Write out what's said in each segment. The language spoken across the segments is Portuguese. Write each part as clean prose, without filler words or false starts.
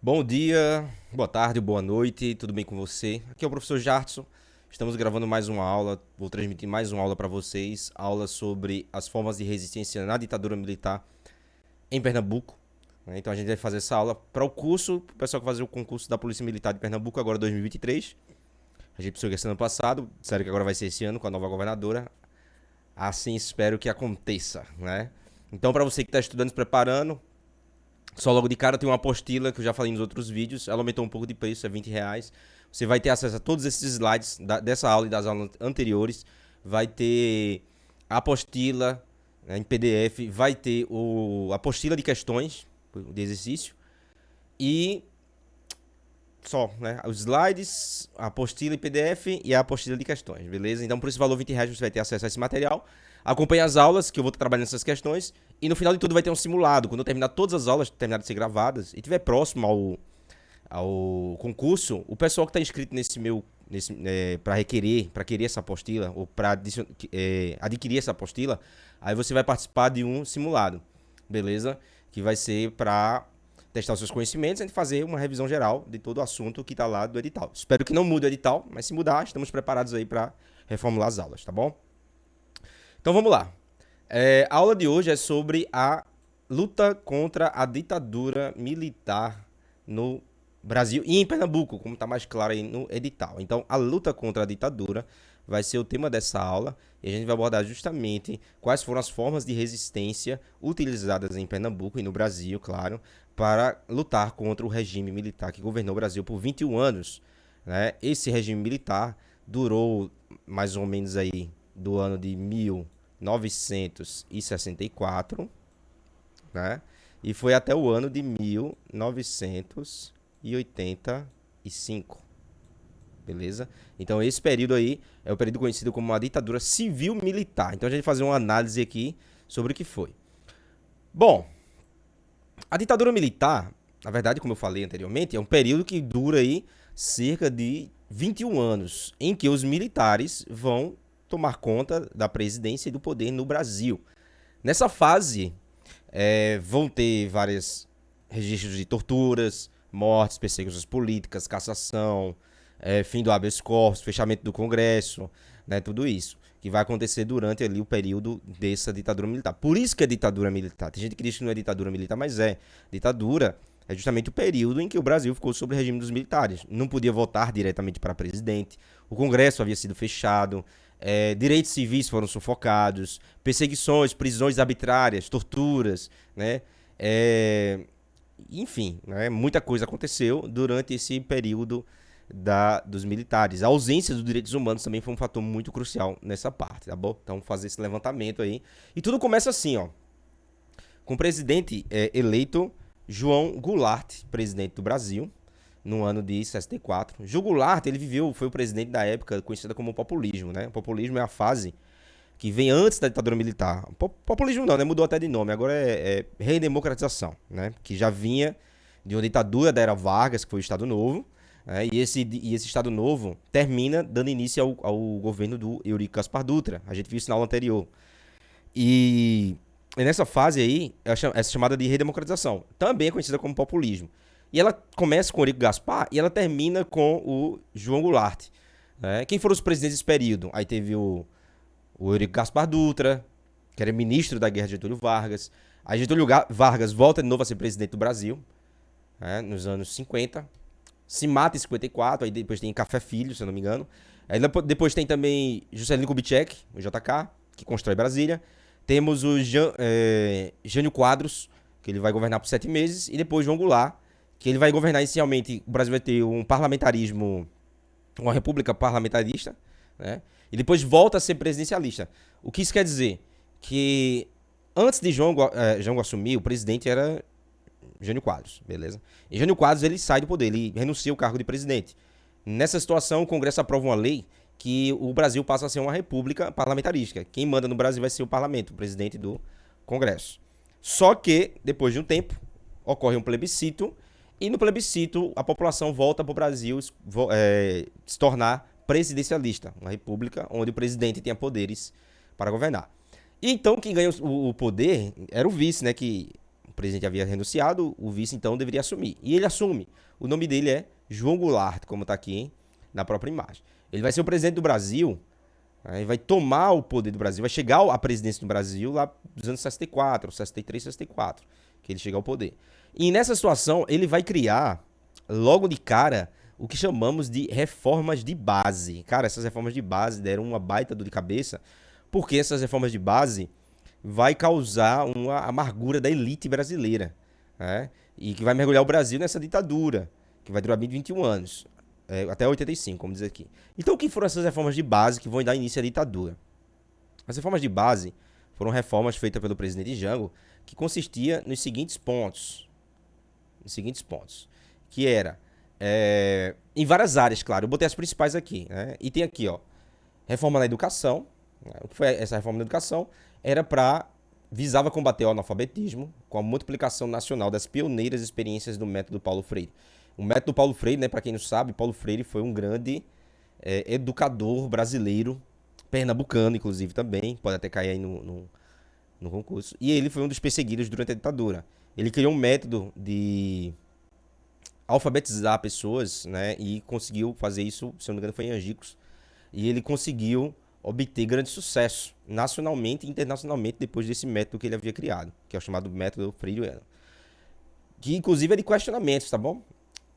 Bom dia, boa tarde, boa noite, tudo bem com você? Aqui é o professor Jartson. Estamos gravando mais uma aula, vou transmitir mais uma aula para vocês, aula sobre as formas de resistência na ditadura militar em Pernambuco. Então a gente vai fazer essa aula para o curso, para o pessoal que vai fazer o concurso da Polícia Militar de Pernambuco agora 2023. A gente precisou que esse ano passado, sério que agora vai ser esse ano com a nova governadora. Assim espero que aconteça, né? Então para você que está estudando, se preparando, só logo de cara tem uma apostila que eu já falei nos outros vídeos. Ela aumentou um pouco de preço, é R$ 20. Você vai ter acesso a todos esses slides dessa aula e das aulas anteriores. Vai ter a apostila, né, em PDF. Vai ter a apostila de questões de exercício. E só, né? Os slides, a apostila em PDF e a apostila de questões, beleza? Então por esse valor R$ 20 você vai ter acesso a esse material. Acompanhe as aulas, que eu vou estar trabalhando nessas questões. E no final de tudo vai ter um simulado. Quando eu terminar todas as aulas, terminar de ser gravadas, e tiver próximo ao concurso, o pessoal que está inscrito para requerer, para querer essa apostila, ou para adquirir essa apostila, aí você vai participar de um simulado, beleza? Que vai ser para testar os seus conhecimentos e fazer uma revisão geral de todo o assunto que está lá do edital. Espero que não mude o edital, mas se mudar, estamos preparados aí para reformular as aulas, tá bom? Então vamos lá. A aula de hoje é sobre a luta contra a ditadura militar no Brasil e em Pernambuco, como está mais claro aí no edital. Então, a luta contra a ditadura vai ser o tema dessa aula e a gente vai abordar justamente quais foram as formas de resistência utilizadas em Pernambuco e no Brasil, claro, para lutar contra o regime militar que governou o Brasil por 21 anos. Né? Esse regime militar durou mais ou menos aí do ano de 1964, né? E foi até o ano de 1985, beleza? Então esse período aí é o período conhecido como a ditadura civil-militar. Então a gente vai fazer uma análise aqui sobre o que foi. Bom, a ditadura militar, na verdade, como eu falei anteriormente, é um período que dura aí cerca de 21 anos, em que os militares vão tomar conta da presidência e do poder no Brasil. Nessa fase, vão ter vários registros de torturas, mortes, perseguições políticas, cassação, fim do habeas corpus, fechamento do Congresso, né, tudo isso que vai acontecer durante ali o período dessa ditadura militar. Por isso que é ditadura militar. Tem gente que diz que não é ditadura militar, mas é. Ditadura é justamente o período em que o Brasil ficou sob o regime dos militares. Não podia votar diretamente para presidente, o Congresso havia sido fechado, direitos civis foram sufocados, perseguições, prisões arbitrárias, torturas, né? Enfim, né? Muita coisa aconteceu durante esse período dos militares. A ausência dos direitos humanos também foi um fator muito crucial nessa parte, tá bom? Então, fazer esse levantamento aí. E tudo começa assim, ó. Com o presidente eleito João Goulart, presidente do Brasil, no ano de 64. João Goulart, foi o presidente da época conhecida como populismo, né? O populismo é a fase que vem antes da ditadura militar. Populismo não, né? Mudou até de nome. Agora é redemocratização, né? Que já vinha de uma ditadura da era Vargas, que foi o Estado Novo. E esse Estado Novo termina dando início ao governo do Eurico Gaspar Dutra. A gente viu isso na aula anterior. E nessa fase aí, essa chamada de redemocratização, também é conhecida como populismo. E ela começa com o Eurico Gaspar e ela termina com o João Goulart. Né? Quem foram os presidentes desse período? Aí teve o Eurico Gaspar Dutra, que era ministro da guerra de Getúlio Vargas. Aí Getúlio Vargas volta de novo a ser presidente do Brasil, né, nos anos 50. Se mata em 54, aí depois tem Café Filho, se eu não me engano. Aí depois tem também Juscelino Kubitschek, o JK, que constrói Brasília. Temos o Jânio Quadros, que ele vai governar por 7 meses. E depois João Goulart, que ele vai governar inicialmente. O Brasil vai ter um parlamentarismo, uma república parlamentarista, né? E depois volta a ser presidencialista. O que isso quer dizer? Que antes de João assumir, o presidente era Jânio Quadros, beleza? E Jânio Quadros, ele sai do poder, ele renuncia ao cargo de presidente. Nessa situação, o Congresso aprova uma lei que o Brasil passa a ser uma república parlamentarista. Quem manda no Brasil vai ser o parlamento, o presidente do Congresso. Só que, depois de um tempo, ocorre um plebiscito, e no plebiscito a população volta para o Brasil se tornar presidencialista, uma república onde o presidente tinha poderes para governar. E então quem ganha o poder era o vice, né, que O presidente havia renunciado, o vice então deveria assumir. E ele assume. O nome dele é João Goulart, como está aqui, hein, na própria imagem. Ele vai ser o presidente do Brasil, aí vai tomar o poder do Brasil, vai chegar à presidência do Brasil lá dos anos 64, 63, 64, que ele chega ao poder. E nessa situação, ele vai criar, logo de cara, o que chamamos de reformas de base. Cara, essas reformas de base deram uma baita dor de cabeça, porque essas reformas de base vai causar uma amargura da elite brasileira, né? E que vai mergulhar o Brasil nessa ditadura, que vai durar 21 anos, até 85, como diz aqui. Então, o que foram essas reformas de base que vão dar início à ditadura? As reformas de base foram reformas feitas pelo presidente Jango, que consistia nos seguintes pontos. Que era, em várias áreas, claro, eu botei as principais aqui, né? E tem aqui, ó, reforma na educação. O que foi essa reforma na educação? Visava combater o analfabetismo com a multiplicação nacional das pioneiras experiências do método Paulo Freire. O método Paulo Freire, né, para quem não sabe, Paulo Freire foi um grande educador brasileiro, pernambucano, inclusive, também, pode até cair aí no concurso. E ele foi um dos perseguidos durante a ditadura. Ele criou um método de alfabetizar pessoas, né, e conseguiu fazer isso, se eu não me engano, foi em Angicos. E ele conseguiu obter grande sucesso, nacionalmente e internacionalmente, depois desse método que ele havia criado, que é o chamado método freiriano. Que, inclusive, é de questionamentos, tá bom?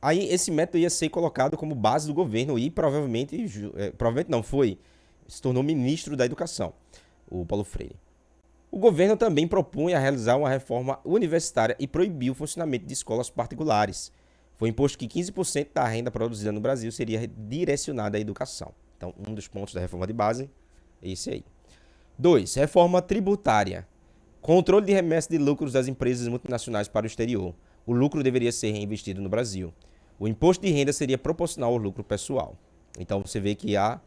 Aí, esse método ia ser colocado como base do governo e provavelmente não, se tornou ministro da Educação, o Paulo Freire. O governo também propunha realizar uma reforma universitária e proibiu o funcionamento de escolas particulares. Foi imposto que 15% da renda produzida no Brasil seria direcionada à educação. Então, um dos pontos da reforma de base é esse aí. 2. Reforma tributária. Controle de remessa de lucros das empresas multinacionais para o exterior. O lucro deveria ser reinvestido no Brasil. O imposto de renda seria proporcional ao lucro pessoal. Então, você vê que a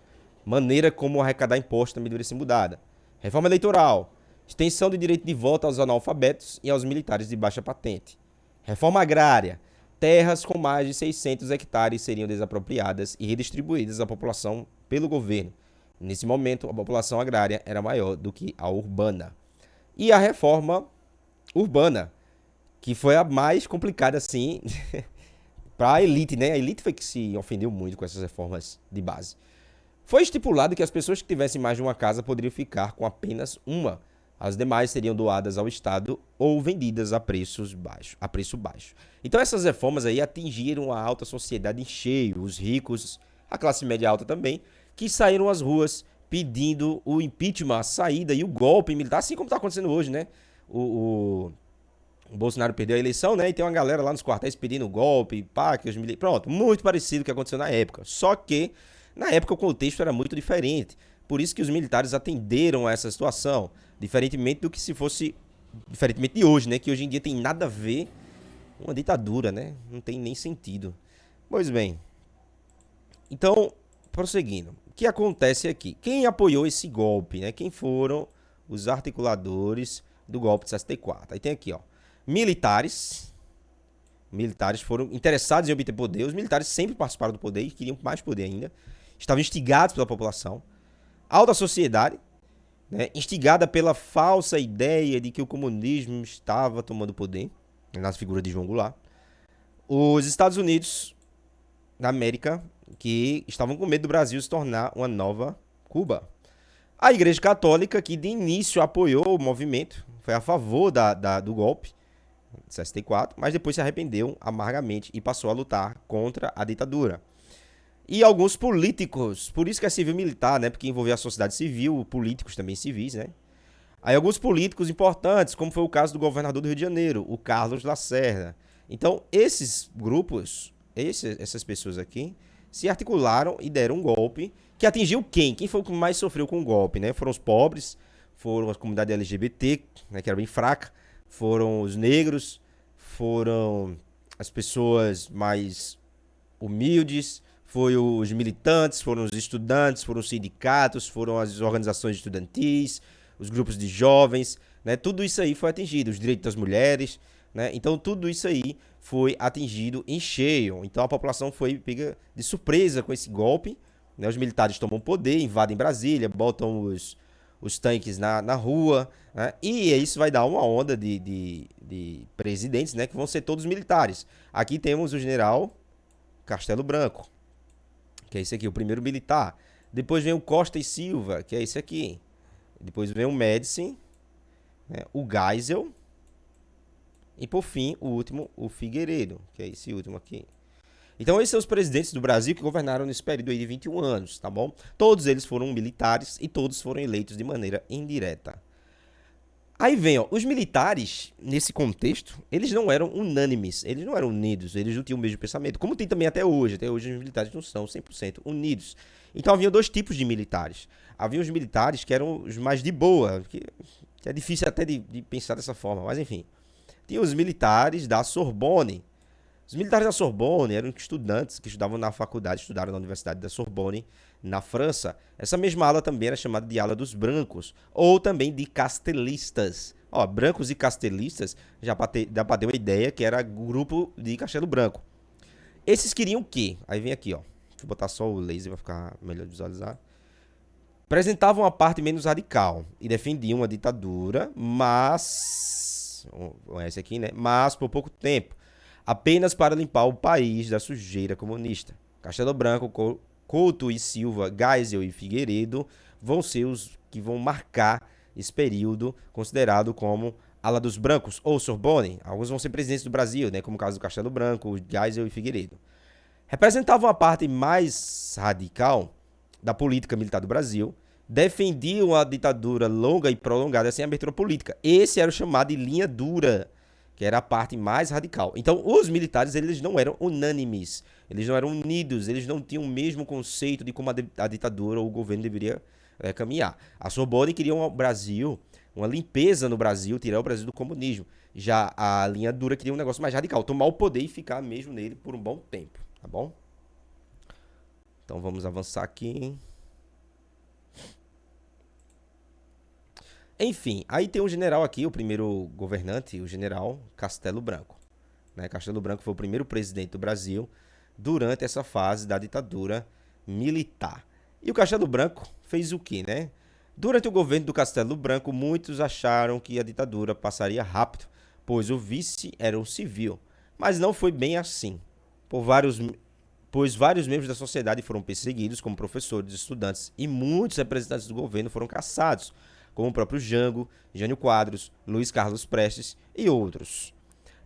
maneira como arrecadar imposto também deveria ser mudada. Reforma eleitoral. Extensão do direito de voto aos analfabetos e aos militares de baixa patente. Reforma agrária. Terras com mais de 600 hectares seriam desapropriadas e redistribuídas à população pelo governo. Nesse momento, a população agrária era maior do que a urbana. E a reforma urbana, que foi a mais complicada, assim, para a elite, né? A elite foi que se ofendeu muito com essas reformas de base. Foi estipulado que as pessoas que tivessem mais de uma casa poderiam ficar com apenas uma. As demais seriam doadas ao Estado ou vendidas a preço baixo. Então essas reformas aí atingiram a alta sociedade em cheio, os ricos, a classe média alta também, que saíram às ruas pedindo o impeachment, a saída e o golpe militar, assim como está acontecendo hoje, né? O Bolsonaro perdeu a eleição, né? E tem uma galera lá nos quartéis pedindo o golpe, pá, que os militares... Pronto, muito parecido com o que aconteceu na época. Só que, na época, o contexto era muito diferente. Por isso que os militares atenderam a essa situação. Diferentemente de hoje, né? Que hoje em dia tem nada a ver com uma ditadura, né? Não tem nem sentido. Pois bem. Então, prosseguindo. O que acontece aqui? Quem apoiou esse golpe, né? Quem foram os articuladores do golpe de 64? Aí tem aqui, ó. Militares foram interessados em obter poder. Os militares sempre participaram do poder e queriam mais poder ainda. Estavam instigados pela população. Alta sociedade, né, instigada pela falsa ideia de que o comunismo estava tomando poder, nas figuras de João Goulart. Os Estados Unidos da América, que estavam com medo do Brasil se tornar uma nova Cuba. A Igreja Católica, que de início apoiou o movimento, foi a favor do golpe de 64, mas depois se arrependeu amargamente e passou a lutar contra a ditadura. E alguns políticos, por isso que é civil-militar, né? Porque envolveu a sociedade civil, políticos também civis, né? Aí alguns políticos importantes, como foi o caso do governador do Rio de Janeiro, o Carlos Lacerda. Então, esses grupos, essas pessoas aqui, se articularam e deram um golpe que atingiu quem? Quem foi o que mais sofreu com o golpe, né? Foram os pobres, foram a comunidade LGBT, né, que era bem fraca, foram os negros, foram as pessoas mais humildes, foram os militantes, foram os estudantes, foram os sindicatos, foram as organizações estudantis, os grupos de jovens, né? Tudo isso aí foi atingido, os direitos das mulheres, né? Então tudo isso aí foi atingido em cheio. Então a população foi pega de surpresa com esse golpe, né? Os militares tomam poder, invadem Brasília, botam os tanques na rua, né? E isso vai dar uma onda de presidentes, né, que vão ser todos militares. Aqui temos o general Castelo Branco, que é esse aqui, o primeiro militar. Depois vem o Costa e Silva, que é esse aqui. Depois vem o Médici, né, o Geisel. E por fim, o último, o Figueiredo, que é esse último aqui. Então esses são os presidentes do Brasil que governaram nesse período aí de 21 anos, tá bom? Todos eles foram militares e todos foram eleitos de maneira indireta. Aí vem, ó, os militares, nesse contexto, eles não eram unânimes, eles não eram unidos, eles não tinham o mesmo pensamento, como tem também até hoje os militares não são 100% unidos. Então havia dois tipos de militares. Havia os militares que eram os mais de boa, que é difícil até de pensar dessa forma, mas enfim. Tinha os militares da Sorbonne. Os militares da Sorbonne eram estudantes que estudavam na faculdade, estudaram na Universidade da Sorbonne, na França. Essa mesma ala também era chamada de ala dos brancos, ou também de castelistas. Ó, brancos e castelistas, dá pra ter uma ideia que era grupo de Castelo Branco. Esses queriam o quê? Aí vem aqui, ó. Deixa eu botar só o laser para ficar melhor de visualizar. Apresentavam uma parte menos radical e defendiam uma ditadura, mas... esse aqui, né? Mas por pouco tempo. Apenas para limpar o país da sujeira comunista. Castelo Branco, Couto e Silva, Geisel e Figueiredo vão ser os que vão marcar esse período considerado como ala dos brancos ou Sorbonne. Alguns vão ser presidentes do Brasil, né, como o caso do Castelo Branco, Geisel e Figueiredo. Representavam a parte mais radical da política militar do Brasil, defendiam a ditadura longa e prolongada sem abertura política. Esse era o chamado de linha dura, que era a parte mais radical. Então, os militares, eles não eram unânimes, eles não eram unidos, eles não tinham o mesmo conceito de como a ditadura ou o governo deveria caminhar. A Sorbonne queria um Brasil, uma limpeza no Brasil, tirar o Brasil do comunismo. Já a linha dura queria um negócio mais radical, tomar o poder e ficar mesmo nele por um bom tempo, tá bom? Então, vamos avançar aqui. Enfim, aí tem um general aqui, o primeiro governante, o general Castelo Branco. Né? Castelo Branco foi o primeiro presidente do Brasil durante essa fase da ditadura militar. E o Castelo Branco fez o quê, né? Durante o governo do Castelo Branco, muitos acharam que a ditadura passaria rápido, pois o vice era um civil. Mas não foi bem assim, pois vários membros da sociedade foram perseguidos, como professores, estudantes, e muitos representantes do governo foram caçados, como o próprio Jango, Jânio Quadros, Luiz Carlos Prestes e outros.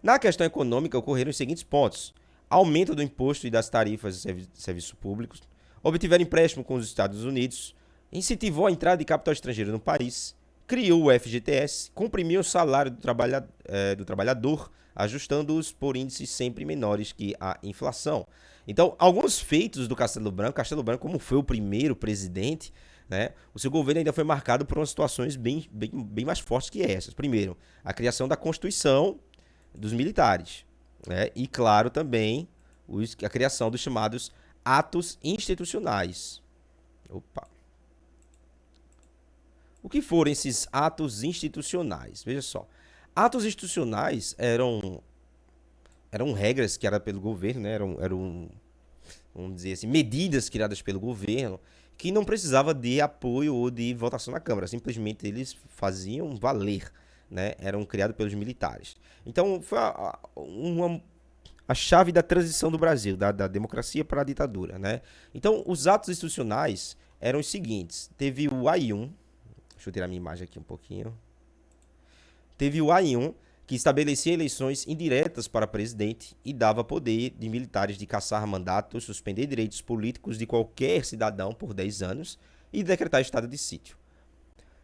Na questão econômica, ocorreram os seguintes pontos: aumento do imposto e das tarifas de serviços públicos, obtiveram empréstimo com os Estados Unidos, incentivou a entrada de capital estrangeiro no país, criou o FGTS, comprimiu o salário do trabalhador, ajustando-os por índices sempre menores que a inflação. Então, alguns feitos do Castelo Branco, como foi o primeiro presidente, né, o seu governo ainda foi marcado por umas situações bem mais fortes que essas. Primeiro, a criação da Constituição dos militares, né, e, claro, também a criação dos chamados atos institucionais. Opa! O que foram esses atos institucionais? Veja só. Atos institucionais eram regras que eram pelo governo, né? Vamos dizer assim, medidas criadas pelo governo que não precisava de apoio ou de votação na Câmara. Simplesmente eles faziam valer, né? Eram criados pelos militares. Então, foi a chave da transição do Brasil, da democracia para a ditadura, né? Então, os atos institucionais eram os seguintes. Teve o AI-1. Deixa eu tirar minha imagem aqui um pouquinho. Teve o AI-1, que estabelecia eleições indiretas para presidente e dava poder de militares de caçar mandatos, suspender direitos políticos de qualquer cidadão por 10 anos e decretar estado de sítio.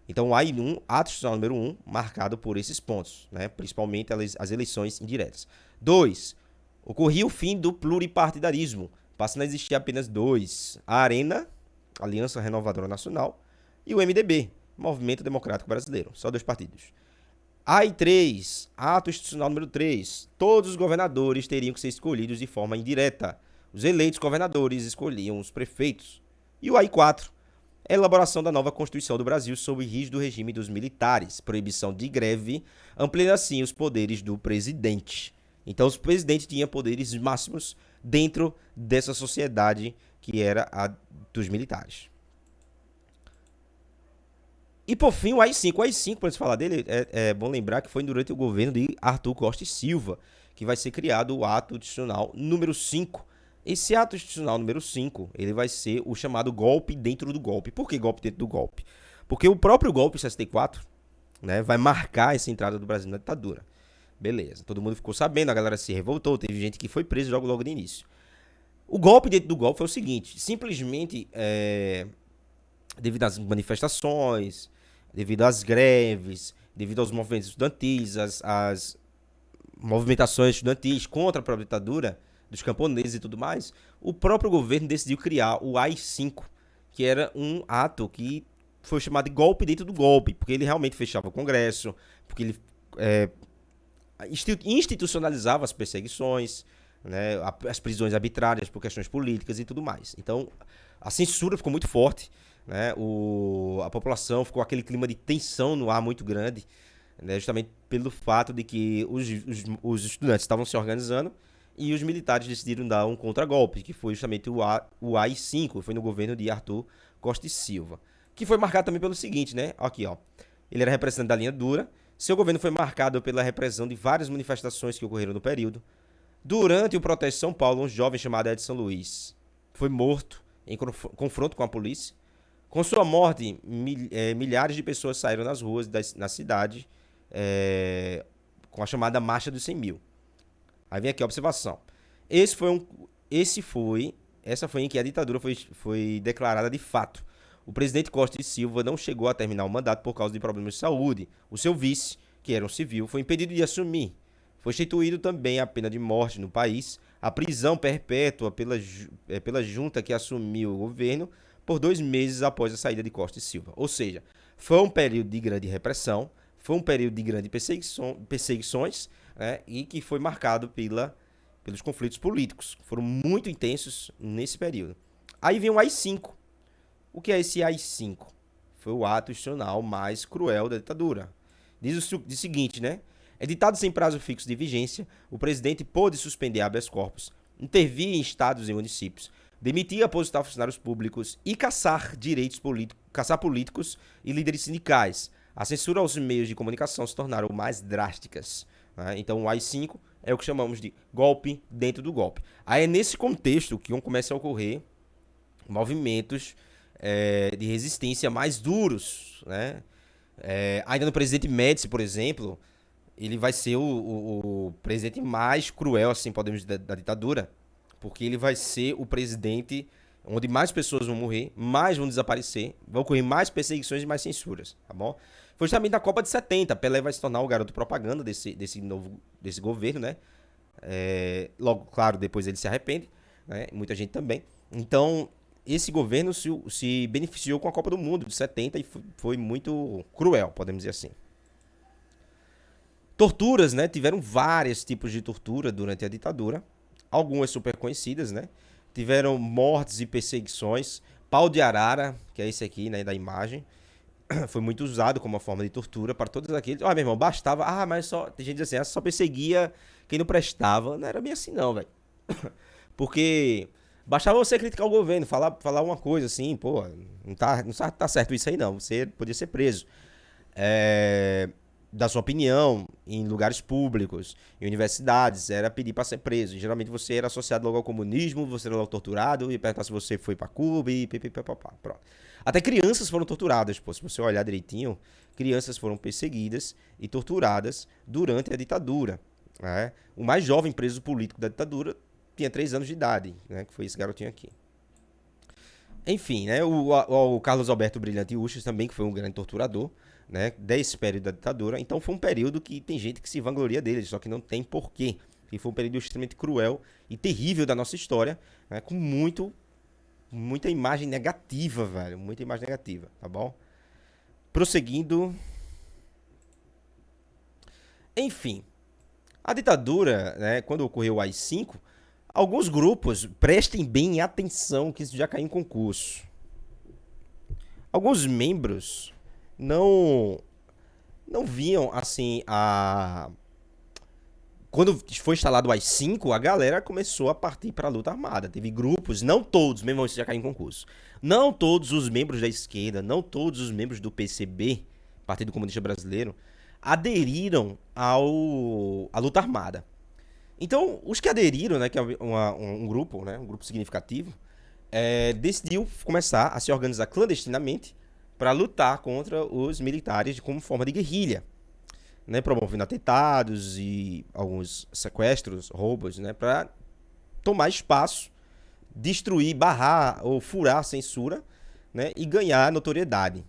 Então, o AI-1, ato institucional número 1, marcado por esses pontos, né? Principalmente as eleições indiretas. 2. Ocorria o fim do pluripartidarismo, passando a existir apenas dois: a ARENA, Aliança Renovadora Nacional, e o MDB, Movimento Democrático Brasileiro. Só dois partidos. AI-3, ato institucional número 3. Todos os governadores teriam que ser escolhidos de forma indireta. Os eleitos governadores escolhiam os prefeitos. E o AI-4, elaboração da nova Constituição do Brasil sob rígido regime dos militares, proibição de greve, ampliando assim os poderes do presidente. Então, os presidentes tinham poderes máximos dentro dessa sociedade que era a dos militares. E por fim, o AI-5. O AI-5, para gente falar dele, é bom lembrar que foi durante o governo de Arthur Costa e Silva que vai ser criado o ato institucional número 5. Esse ato institucional número 5, ele vai ser o chamado golpe dentro do golpe. Por que golpe dentro do golpe? Porque o próprio golpe 64, né, vai marcar essa entrada do Brasil na ditadura. Beleza, todo mundo ficou sabendo, a galera se revoltou, teve gente que foi preso logo no início. O golpe dentro do golpe foi o seguinte, simplesmente devido às manifestações, devido às greves, devido aos movimentos estudantis, às movimentações estudantis contra a própria ditadura, dos camponeses e tudo mais, o próprio governo decidiu criar o AI-5, que era um ato que foi chamado de golpe dentro do golpe, porque ele realmente fechava o Congresso, porque ele institucionalizava as perseguições, né, as prisões arbitrárias por questões políticas e tudo mais. Então, a censura ficou muito forte, né, a população ficou aquele clima de tensão no ar muito grande, né, justamente pelo fato de que os estudantes estavam se organizando e os militares decidiram dar um contragolpe, que foi justamente o AI-5, foi no governo de Arthur Costa e Silva, que foi marcado também pelo seguinte, né, aqui ó, ele era representante da linha dura, seu governo foi marcado pela repressão de várias manifestações que ocorreram no período. Durante o protesto de São Paulo, um jovem chamado Edson Luiz foi morto em confronto com a polícia. Com sua morte, milhares de pessoas saíram nas ruas na cidade com a chamada Marcha dos 100 mil. Aí vem aqui a observação. Essa foi em que a ditadura foi declarada de fato. O presidente Costa e Silva não chegou a terminar o mandato por causa de problemas de saúde. O seu vice, que era um civil, foi impedido de assumir. Foi instituído também a pena de morte no país, a prisão perpétua pela junta que assumiu o governo por 2 meses após a saída de Costa e Silva. Ou seja, foi um período de grande repressão, foi um período de grande perseguições, né, e que foi marcado pelos conflitos políticos. Foram muito intensos nesse período. Aí vem o AI-5. O que é esse AI-5? Foi o ato institucional mais cruel da ditadura. Diz o seguinte, né? Editado sem prazo fixo de vigência, o presidente pôde suspender habeas corpus, intervir em estados e municípios, demitir e aposentar funcionários públicos e caçar políticos e líderes sindicais. A censura aos meios de comunicação se tornaram mais drásticas, né? Então o AI-5 é o que chamamos de golpe dentro do golpe. Aí é nesse contexto que começam a ocorrer movimentos de resistência mais duros, né? Ainda no presidente Médici, por exemplo, ele vai ser o presidente mais cruel, assim, podemos dizer, da ditadura, porque ele vai ser o presidente onde mais pessoas vão morrer, mais vão desaparecer, vão ocorrer mais perseguições e mais censuras, tá bom? Foi justamente na Copa de 70, Pelé vai se tornar o garoto propaganda desse governo, né? Logo, claro, depois ele se arrepende, né? Muita gente também. Então, esse governo se beneficiou com a Copa do Mundo de 70 e foi muito cruel, podemos dizer assim. Torturas, né? Tiveram vários tipos de tortura durante a ditadura. Algumas super conhecidas, né? Tiveram mortes e perseguições. Pau de arara, que é esse aqui, né, da imagem, foi muito usado como uma forma de tortura para todos aqueles. Olha, meu irmão, bastava. Mas só. Tem gente assim, só perseguia quem não prestava. Não era bem assim, não, velho. Porque bastava você criticar o governo, falar uma coisa assim, pô, não tá certo isso aí, não. Você podia ser preso. Da sua opinião em lugares públicos, em universidades, era pedir para ser preso. E, geralmente você era associado logo ao comunismo, você era logo torturado, e perguntar se você foi para Cuba e pipipipopá, pronto. Até crianças foram torturadas, pô, se você olhar direitinho, crianças foram perseguidas e torturadas durante a ditadura, né? O mais jovem preso político da ditadura tinha 3 anos de idade, né, que foi esse garotinho aqui. Enfim, né, o Carlos Alberto Brilhante Uches também, que foi um grande torturador, né, desse período da ditadura. Então foi um período que tem gente que se vangloria dele, só que não tem porquê. E foi um período extremamente cruel e terrível da nossa história, né, com muita imagem negativa, velho. Muita imagem negativa, tá bom? Prosseguindo. Enfim, a ditadura, né, quando ocorreu o AI-5, alguns grupos, prestem bem atenção que isso já caiu em concurso. Alguns membros não viam assim quando foi instalado o AI-5, a galera começou a partir para a luta armada. Teve grupos, não todos, mesmo isso já caiu em concurso. Não todos os membros da esquerda, não todos os membros do PCB, Partido Comunista Brasileiro, aderiram à luta armada. Então, os que aderiram, né, que é um grupo, né, um grupo significativo, decidiu começar a se organizar clandestinamente para lutar contra os militares como forma de guerrilha, né, promovendo atentados e alguns sequestros, roubos, né, para tomar espaço, destruir, barrar ou furar a censura, né, e ganhar notoriedade.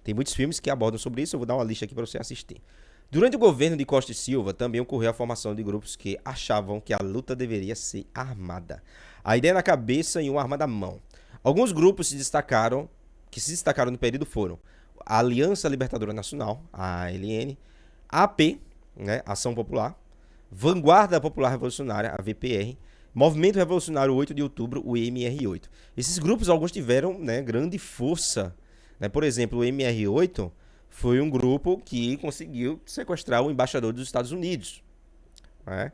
Tem muitos filmes que abordam sobre isso, eu vou dar uma lista aqui para você assistir. Durante o governo de Costa e Silva, também ocorreu a formação de grupos que achavam que a luta deveria ser armada. A ideia na cabeça e uma arma na mão. Alguns grupos que se destacaram no período foram a Aliança Libertadora Nacional, a ALN, a AP, né, Ação Popular, Vanguarda Popular Revolucionária, a VPR, Movimento Revolucionário 8 de Outubro, o MR8. Esses grupos, alguns tiveram, né, grande força. Né? Por exemplo, o MR8 foi um grupo que conseguiu sequestrar o embaixador dos Estados Unidos. Né?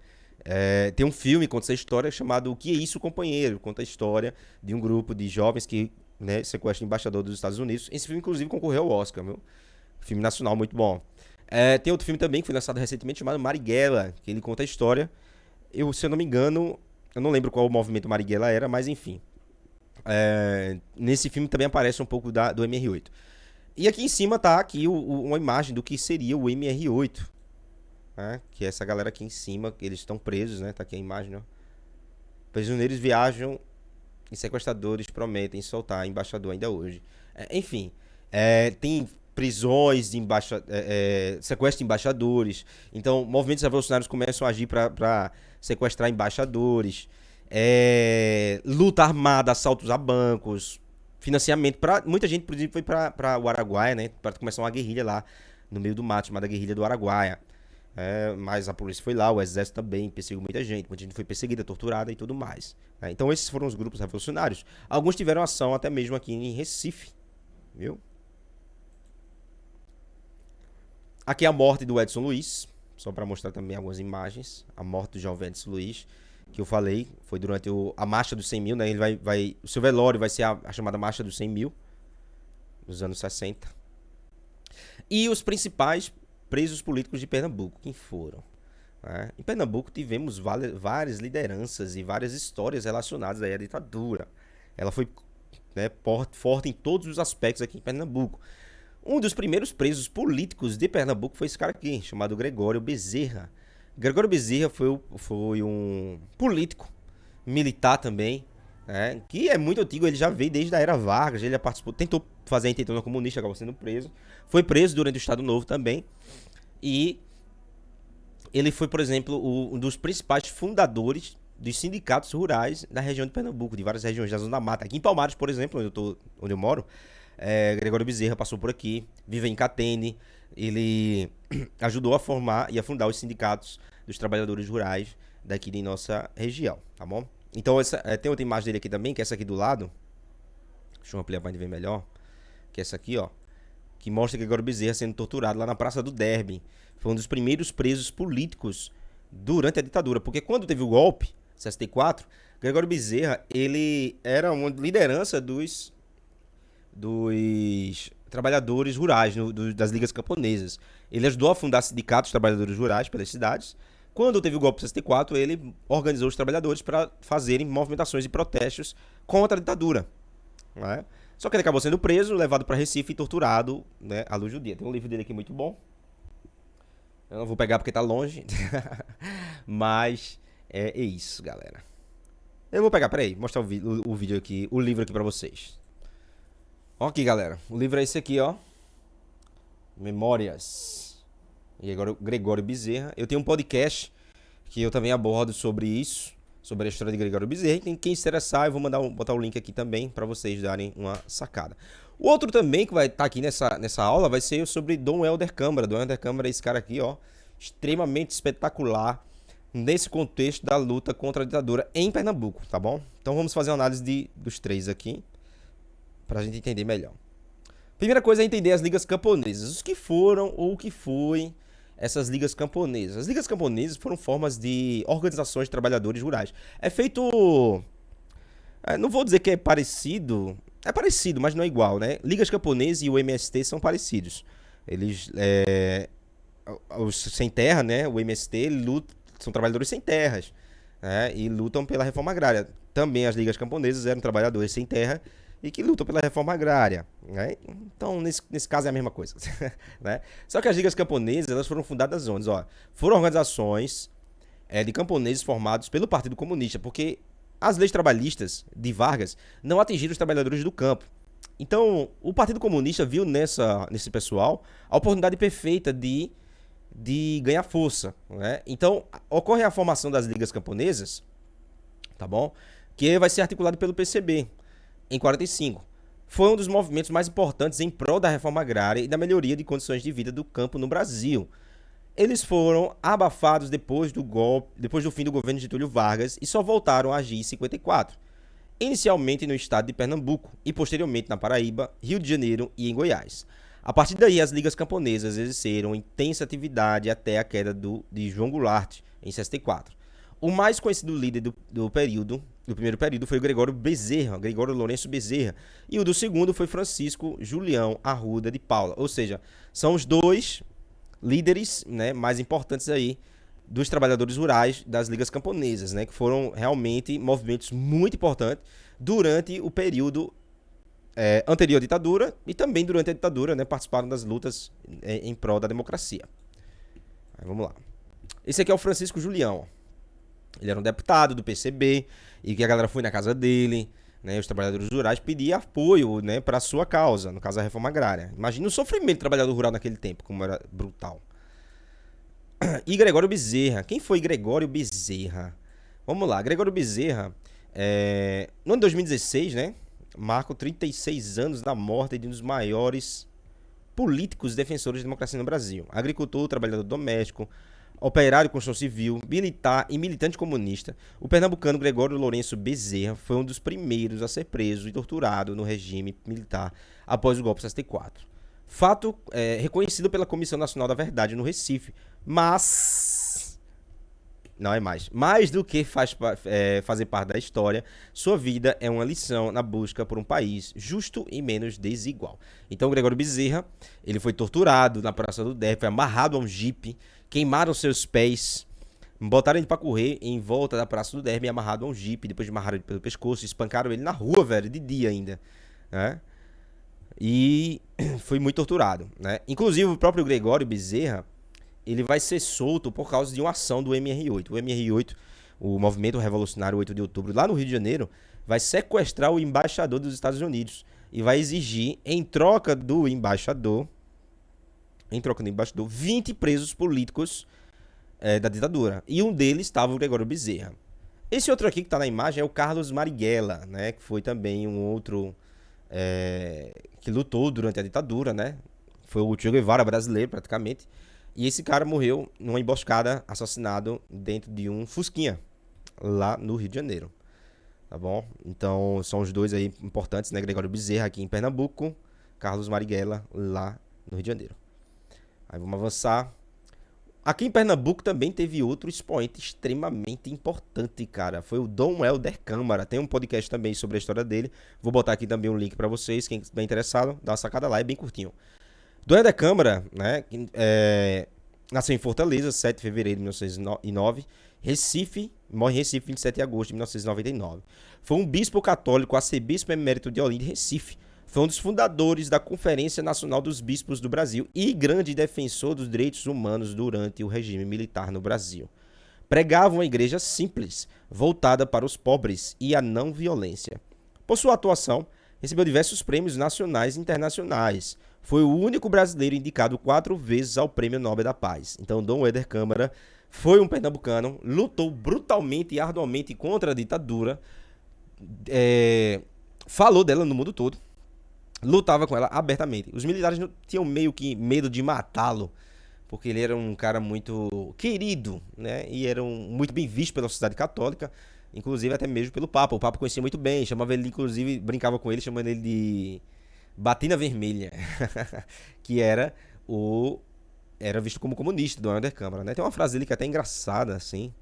Tem um filme que conta essa história chamado O Que é Isso, Companheiro? Conta a história de um grupo de jovens que, né, sequestram o embaixador dos Estados Unidos. Esse filme, inclusive, concorreu ao Oscar. Viu? Filme nacional muito bom. Tem outro filme também que foi lançado recentemente chamado Marighella, que ele conta a história. Se eu não me engano, eu não lembro qual o movimento Marighella era, mas enfim. Nesse filme também aparece um pouco do MR8. E aqui em cima tá aqui uma imagem do que seria o MR8. Né? Que é essa galera aqui em cima, eles estão presos, né? Tá aqui a imagem, ó. Prisioneiros viajam e sequestradores prometem soltar embaixador ainda hoje. Enfim, tem prisões de sequestro de embaixadores. Então, movimentos revolucionários começam a agir para sequestrar embaixadores. Luta armada, assaltos a bancos, financiamento. Muita gente, por exemplo, foi para o Araguaia, né? Para começar uma guerrilha lá no meio do mato, chamada Guerrilha do Araguaia. Mas a polícia foi lá, o exército também perseguiu muita gente foi perseguida, torturada e tudo mais. Então esses foram os grupos revolucionários. Alguns tiveram ação até mesmo aqui em Recife, viu? Aqui é a morte do Edson Luiz, só para mostrar também algumas imagens. A morte do jovem Edson Luiz, que eu falei, foi durante a marcha dos 100 mil, né? O seu velório vai ser a chamada marcha dos 100 mil, nos anos 60. E os principais presos políticos de Pernambuco, quem foram? Em Pernambuco tivemos várias lideranças e várias histórias relacionadas à ditadura. Ela foi, né, forte em todos os aspectos aqui em Pernambuco. Um dos primeiros presos políticos de Pernambuco foi esse cara aqui, chamado Gregório Bezerra. Gregório Bezerra foi um político, militar também, né, que é muito antigo, ele já veio desde a era Vargas, ele participou, tentou fazer a intentona comunista, acabou sendo preso. Foi preso durante o Estado Novo também. E ele foi, por exemplo, um dos principais fundadores dos sindicatos rurais da região de Pernambuco, de várias regiões da Zona da Mata. Aqui em Palmares, por exemplo, onde eu moro, Gregório Bezerra passou por aqui, vive em Catene. Ele ajudou a formar e a fundar os sindicatos dos trabalhadores rurais daqui de nossa região, tá bom? Então, tem outra imagem dele aqui também, que é essa aqui do lado. Deixa eu ampliar para ver melhor. Que é essa aqui, ó. Que mostra Gregório Bezerra sendo torturado lá na Praça do Derby. Foi um dos primeiros presos políticos durante a ditadura. Porque quando teve o golpe, 64, Gregório Bezerra, ele era uma liderança dos trabalhadores rurais, das ligas camponesas. Ele ajudou a fundar sindicatos de trabalhadores rurais pelas cidades. Quando teve o golpe de 64, ele organizou os trabalhadores para fazerem movimentações e protestos contra a ditadura. Não é? Só que ele acabou sendo preso, levado para Recife e torturado, né, à luz do dia. Tem um livro dele aqui muito bom. Eu não vou pegar porque tá longe. Mas é isso, galera. Eu vou pegar, peraí, mostrar o vídeo aqui, o livro aqui pra vocês. Ó aqui, galera. O livro é esse aqui, ó. Memórias. E agora Gregório Bezerra. Eu tenho um podcast que eu também abordo sobre isso. Sobre a história de Gregório Bezerra. Quem se interessar, eu vou botar o link aqui também para vocês darem uma sacada. O outro também que vai estar aqui nessa aula vai ser sobre Dom Helder Câmara. Dom Helder Câmara é esse cara aqui, ó, extremamente espetacular nesse contexto da luta contra a ditadura em Pernambuco, tá bom? Então vamos fazer uma análise dos três aqui para a gente entender melhor. Primeira coisa é entender as ligas camponesas, os que foram ou o que foi essas ligas camponesas? As ligas camponesas foram formas de organizações de trabalhadores rurais. É feito. Não vou dizer que é parecido. É parecido, mas não é igual, né? Ligas camponesas e o MST são parecidos. Eles. Os sem terra, né? O MST são trabalhadores sem terras, né? E lutam pela reforma agrária. Também as ligas camponesas eram trabalhadores sem terra e que lutam pela reforma agrária, né? Então, nesse caso é a mesma coisa, né? Só que as ligas camponesas, elas foram fundadas onde? Ó, foram organizações de camponeses formados pelo Partido Comunista, porque as leis trabalhistas de Vargas não atingiram os trabalhadores do campo. Então, o Partido Comunista viu nesse pessoal a oportunidade perfeita de ganhar força, né? Então, ocorre a formação das ligas camponesas, tá bom? Que vai ser articulado pelo PCB em 45. Foi um dos movimentos mais importantes em prol da reforma agrária e da melhoria de condições de vida do campo no Brasil. Eles foram abafados depois do fim do governo de Getúlio Vargas e só voltaram a agir em 54. Inicialmente no estado de Pernambuco e posteriormente na Paraíba, Rio de Janeiro e em Goiás. A partir daí, as ligas camponesas exerceram intensa atividade até a queda de João Goulart, em 64. O mais conhecido líder do primeiro período, foi o Gregório Lourenço Bezerra, e o do segundo foi Francisco Julião Arruda de Paula. Ou seja, são os dois líderes, né, mais importantes aí dos trabalhadores rurais das ligas camponesas, né, que foram realmente movimentos muito importantes durante o período anterior à ditadura e também durante a ditadura, né, participaram das lutas em prol da democracia. Aí, vamos lá. Esse aqui é o Francisco Julião. Ele era um deputado do PCB e que a galera foi na casa dele, né, os trabalhadores rurais pediam apoio, né, para a sua causa, no caso a reforma agrária. Imagina o sofrimento do trabalhador rural naquele tempo, como era brutal. E Gregório Bezerra. Quem foi Gregório Bezerra? Vamos lá. Gregório Bezerra, no ano de 2016, né, marca 36 anos da morte de um dos maiores políticos defensores da democracia no Brasil. Agricultor, trabalhador doméstico, operário de construção civil, militar e militante comunista, o pernambucano Gregório Lourenço Bezerra foi um dos primeiros a ser preso e torturado no regime militar após o golpe de 64. Fato reconhecido pela Comissão Nacional da Verdade no Recife, mas não é mais. Mais do que fazer parte da história, sua vida é uma lição na busca por um país justo e menos desigual. Então, Gregório Bezerra, ele foi torturado na Praça do Derby, foi amarrado a um jipe, queimaram seus pés, botaram ele pra correr em volta da Praça do Derby, amarrado a um jipe, depois de amarraram ele pelo pescoço, espancaram ele na rua, velho, de dia ainda, né? E foi muito torturado, né? Inclusive, o próprio Gregório Bezerra, ele vai ser solto por causa de uma ação do MR8. O MR8, o Movimento Revolucionário 8 de Outubro, lá no Rio de Janeiro, vai sequestrar o embaixador dos Estados Unidos e vai exigir, em troca do embaixador, 20 presos políticos da ditadura. E um deles estava o Gregório Bezerra. Esse outro aqui que está na imagem é o Carlos Marighella, né, que foi também um outro que lutou durante a ditadura, né? Foi o Che Guevara brasileiro, praticamente. E esse cara morreu numa emboscada, assassinado dentro de um fusquinha, lá no Rio de Janeiro. Tá bom? Então, são os dois aí importantes, né? Gregório Bezerra aqui em Pernambuco, Carlos Marighella lá no Rio de Janeiro. Aí vamos avançar. Aqui em Pernambuco também teve outro expoente extremamente importante, cara. Foi o Dom Helder Câmara. Tem um podcast também sobre a história dele. Vou botar aqui também um link pra vocês. Quem estiver interessado, dá uma sacada lá, é bem curtinho. Dom Helder Câmara, né, nasceu em Fortaleza, 7 de fevereiro de 1909, Recife, morre em Recife, 27 de agosto de 1999. Foi um bispo católico, arcebispo emérito de Olinda e Recife. Foi um dos fundadores da Conferência Nacional dos Bispos do Brasil e grande defensor dos direitos humanos durante o regime militar no Brasil. Pregava uma igreja simples, voltada para os pobres e a não violência. Por sua atuação, recebeu diversos prêmios nacionais e internacionais. Foi o único brasileiro indicado 4 vezes ao Prêmio Nobel da Paz. Então, Dom Helder Câmara foi um pernambucano, lutou brutalmente e arduamente contra a ditadura, falou dela no mundo todo, lutava com ela abertamente. Os militares tinham meio que medo de matá-lo, porque ele era um cara muito querido, né? E era muito bem visto pela sociedade católica, inclusive até mesmo pelo Papa. O Papa conhecia muito bem, chamava ele, inclusive, brincava com ele, chamando ele de Batina Vermelha, que era o era visto como comunista do Helder Câmara, né? Tem uma frase dele que é até engraçada, assim.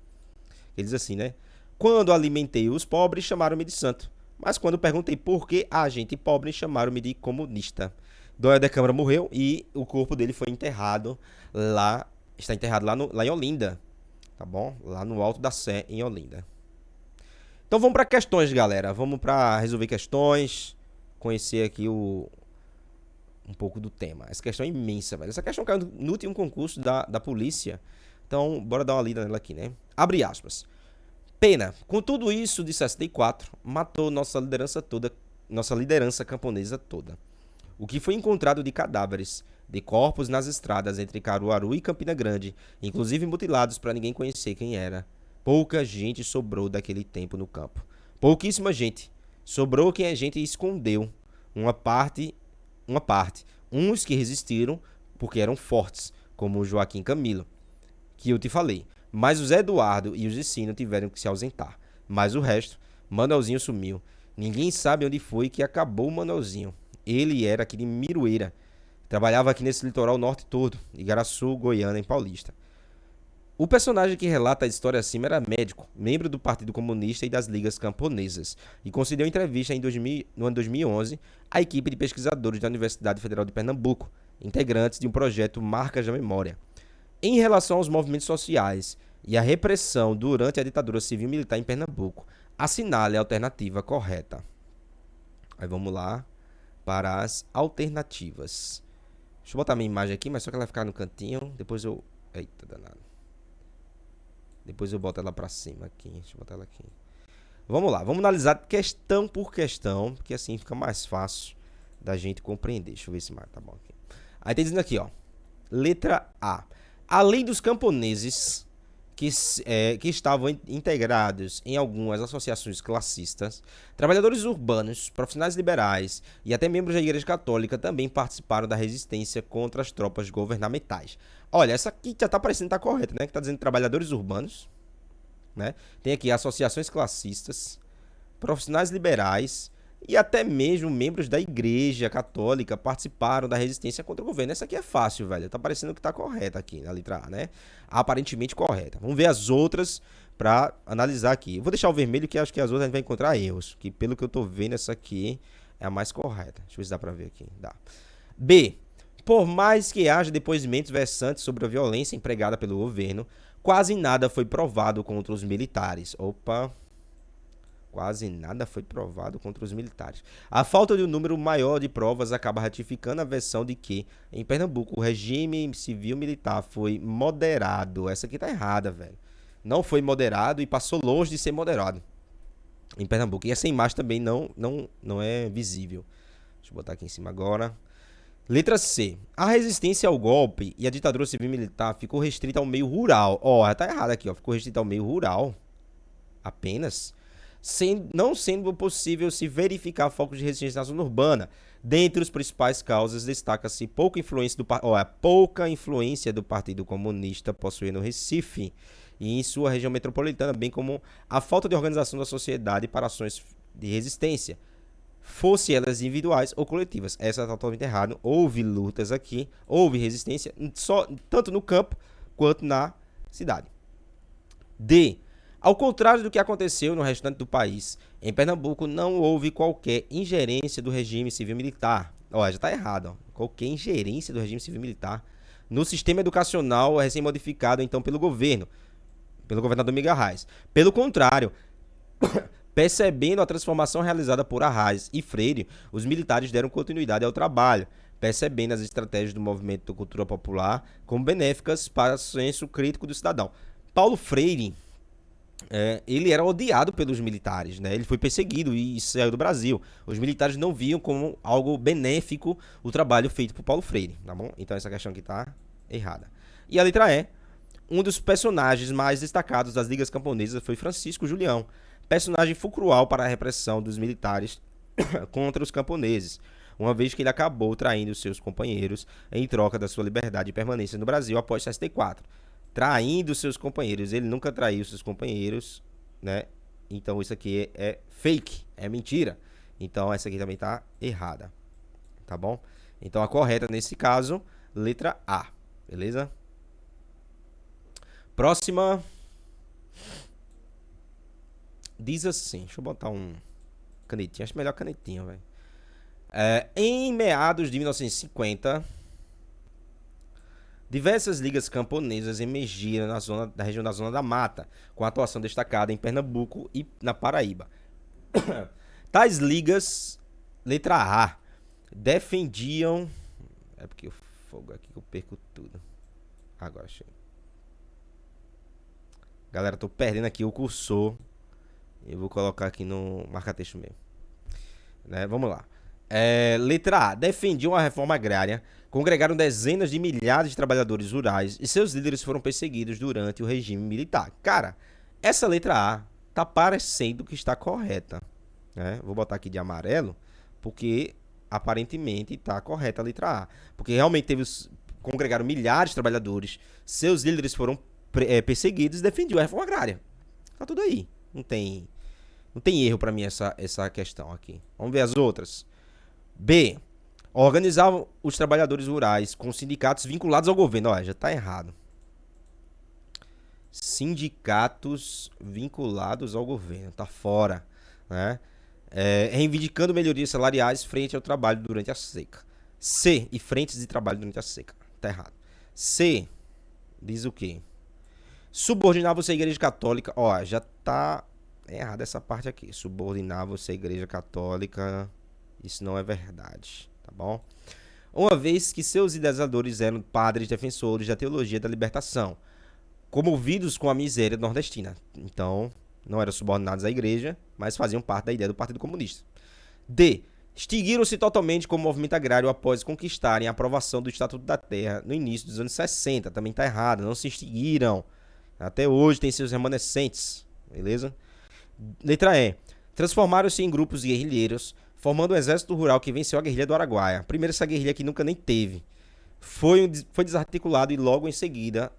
Ele diz assim, né? Quando alimentei os pobres, chamaram-me de santo. Mas quando perguntei por que a gente pobre, chamaram-me de comunista. Dom Helder Câmara morreu e o corpo dele foi enterrado lá. Está enterrado lá em Olinda. Tá bom? Lá no Alto da Sé, em Olinda. Então vamos para questões, galera. Vamos para resolver questões. Conhecer aqui um pouco do tema. Essa questão é imensa, velho. Essa questão caiu no último concurso da polícia. Então, bora dar uma lida nela aqui, né? Abre aspas. Pena, com tudo isso de 64, matou nossa liderança camponesa toda. O que foi encontrado de cadáveres, de corpos nas estradas entre Caruaru e Campina Grande, inclusive mutilados para ninguém conhecer quem era. Pouca gente sobrou daquele tempo no campo. Pouquíssima gente. Sobrou quem a gente escondeu. Uma parte. Uns que resistiram porque eram fortes, como o Joaquim Camilo, que eu te falei. Mas o Zé Eduardo e o Gicino tiveram que se ausentar. Mas o resto, Manuelzinho sumiu. Ninguém sabe onde foi que acabou o Manuelzinho. Ele era aqui de Miroeira. Trabalhava aqui nesse litoral norte todo, Igaraçu, Goiânia e Paulista. O personagem que relata a história acima era médico, membro do Partido Comunista e das Ligas Camponesas, e concedeu entrevista no ano 2011 à equipe de pesquisadores da Universidade Federal de Pernambuco, integrantes de um projeto Marcas da Memória. Em relação aos movimentos sociais e à repressão durante a ditadura civil-militar em Pernambuco, assinale a alternativa correta. Aí vamos lá para as alternativas. Deixa eu botar minha imagem aqui, mas só que ela vai ficar no cantinho. Depois eu... Eita, danado. Depois eu boto ela pra cima aqui. Deixa eu botar ela aqui. Vamos lá, vamos analisar questão por questão, porque assim fica mais fácil da gente compreender. Deixa eu ver se mais tá bom aqui. Aí tá dizendo aqui, ó. Letra A. Além dos camponeses que estavam integrados em algumas associações classistas, trabalhadores urbanos, profissionais liberais e até membros da Igreja Católica também participaram da resistência contra as tropas governamentais. Olha, essa aqui já tá parecendo estar correta, né? Que tá dizendo trabalhadores urbanos, né? Tem aqui associações classistas, profissionais liberais e até mesmo membros da Igreja Católica participaram da resistência contra o governo. Essa aqui é fácil, velho. Tá parecendo que tá correta aqui na letra A, né? Aparentemente correta. Vamos ver as outras pra analisar aqui. Eu vou deixar o vermelho, que acho que as outras a gente vai encontrar erros. Que pelo que eu tô vendo, essa aqui é a mais correta. Deixa eu ver se dá pra ver aqui. Dá. B. Por mais que haja depoimentos versantes sobre a violência empregada pelo governo, quase nada foi provado contra os militares. Opa... Quase nada foi provado contra os militares. A falta de um número maior de provas acaba ratificando a versão de que, em Pernambuco, o regime civil-militar foi moderado. Essa aqui tá errada, velho. Não foi moderado e passou longe de ser moderado em Pernambuco. E essa imagem também não é visível. Deixa eu botar aqui em cima agora. Letra C. A resistência ao golpe e a ditadura civil-militar ficou restrita ao meio rural. Ó, tá errado aqui, ó. Ficou restrita ao meio rural. Apenas. Não sendo possível se verificar focos de resistência na zona urbana. Dentre as principais causas, destaca-se pouca influência do Partido Comunista possuir no Recife e em sua região metropolitana, bem como a falta de organização da sociedade para ações de resistência, fosse elas individuais ou coletivas. Essa está totalmente errada. Houve lutas aqui, houve resistência, tanto no campo quanto na cidade. D. Ao contrário do que aconteceu no restante do país, em Pernambuco não houve qualquer ingerência do regime civil-militar. Ó, já está errado. Ó. Qualquer ingerência do regime civil-militar no sistema educacional recém-modificado, então, pelo governador Miguel Arraes. Pelo contrário, percebendo a transformação realizada por Arraes e Freire, os militares deram continuidade ao trabalho, percebendo as estratégias do movimento da cultura popular como benéficas para o senso crítico do cidadão. Paulo Freire... ele era odiado pelos militares, né? Ele foi perseguido e saiu do Brasil. Os militares não viam como algo benéfico o trabalho feito por Paulo Freire, tá bom? Então essa questão aqui tá errada. E a letra E. Um dos personagens mais destacados das ligas camponesas foi Francisco Julião, personagem fulcral para a repressão dos militares contra os camponeses, uma vez que ele acabou traindo seus companheiros em troca da sua liberdade e permanência no Brasil após 64. Traindo seus companheiros. Ele nunca traiu seus companheiros, né? Então isso aqui é fake, é mentira. Então essa aqui também tá errada, tá bom? Então a correta nesse caso, letra A. Beleza? Próxima. Diz assim, deixa eu botar um canetinha, acho melhor canetinha, velho. Em meados de 1950, diversas ligas camponesas emergiram na região da Zona da Mata, com atuação destacada em Pernambuco e na Paraíba. Tais ligas, letra A, defendiam... É porque o fogo aqui que eu perco tudo. Agora achei. Galera, tô perdendo aqui o cursor. Eu vou colocar aqui no marca-texto mesmo. Né? Vamos lá. Letra A. Defendiam a reforma agrária, congregaram dezenas de milhares de trabalhadores rurais e seus líderes foram perseguidos durante o regime militar. Cara, essa letra A tá parecendo que está correta. Né? Vou botar aqui de amarelo, porque aparentemente tá correta a letra A. Porque realmente congregaram milhares de trabalhadores, seus líderes foram perseguidos e defendiam a reforma agrária. Tá tudo aí. Não tem erro pra mim essa questão aqui. Vamos ver as outras. B. Organizavam os trabalhadores rurais com sindicatos vinculados ao governo. Olha, já tá errado. Sindicatos vinculados ao governo. Tá fora. Né? Reivindicando melhorias salariais frente ao trabalho durante a seca. C. E frentes de trabalho durante a seca. Tá errado. C. Diz o quê? Subordinava-se à Igreja Católica. Ó, já tá errado essa parte aqui. Subordinava-se à Igreja Católica. Isso não é verdade, tá bom? Uma vez que seus idealizadores eram padres defensores da teologia da libertação, comovidos com a miséria nordestina. Então, não eram subordinados à igreja, mas faziam parte da ideia do Partido Comunista. D. Extinguiram-se totalmente como movimento agrário após conquistarem a aprovação do Estatuto da Terra no início dos anos 60. Também tá errado, não se extinguiram. Até hoje tem seus remanescentes, beleza? Letra E. Transformaram-se em grupos guerrilheiros, formando um exército rural que venceu a guerrilha do Araguaia. Primeiro, essa guerrilha que nunca nem teve. Foi desarticulado e logo em seguida...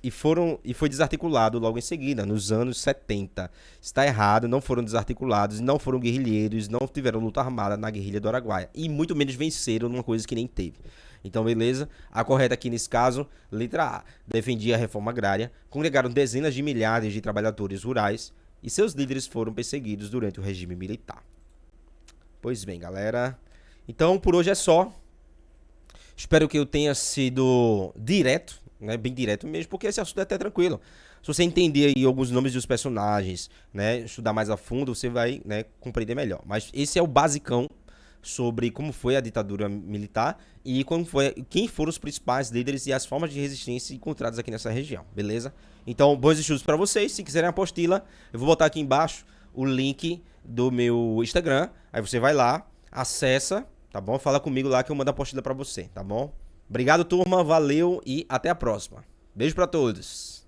E foi desarticulado logo em seguida, nos anos 70. Está errado, não foram desarticulados, não foram guerrilheiros, não tiveram luta armada na guerrilha do Araguaia. E muito menos venceram numa coisa que nem teve. Então, beleza? A correta aqui nesse caso, letra A. Defendia a reforma agrária, congregaram dezenas de milhares de trabalhadores rurais e seus líderes foram perseguidos durante o regime militar. Pois bem, galera. Então, por hoje é só. Espero que eu tenha sido direto, né, bem direto mesmo, porque esse assunto é até tranquilo. Se você entender aí alguns nomes dos personagens, né, estudar mais a fundo, você vai, né, compreender melhor. Mas esse é o basicão sobre como foi a ditadura militar e quem foram os principais líderes e as formas de resistência encontradas aqui nessa região, beleza? Então, bons estudos para vocês. Se quiserem a apostila, eu vou botar aqui embaixo o link do meu Instagram. Aí você vai lá, acessa, tá bom? Fala comigo lá que eu mando a apostila para você, tá bom? Obrigado, turma. Valeu e até a próxima. Beijo pra todos.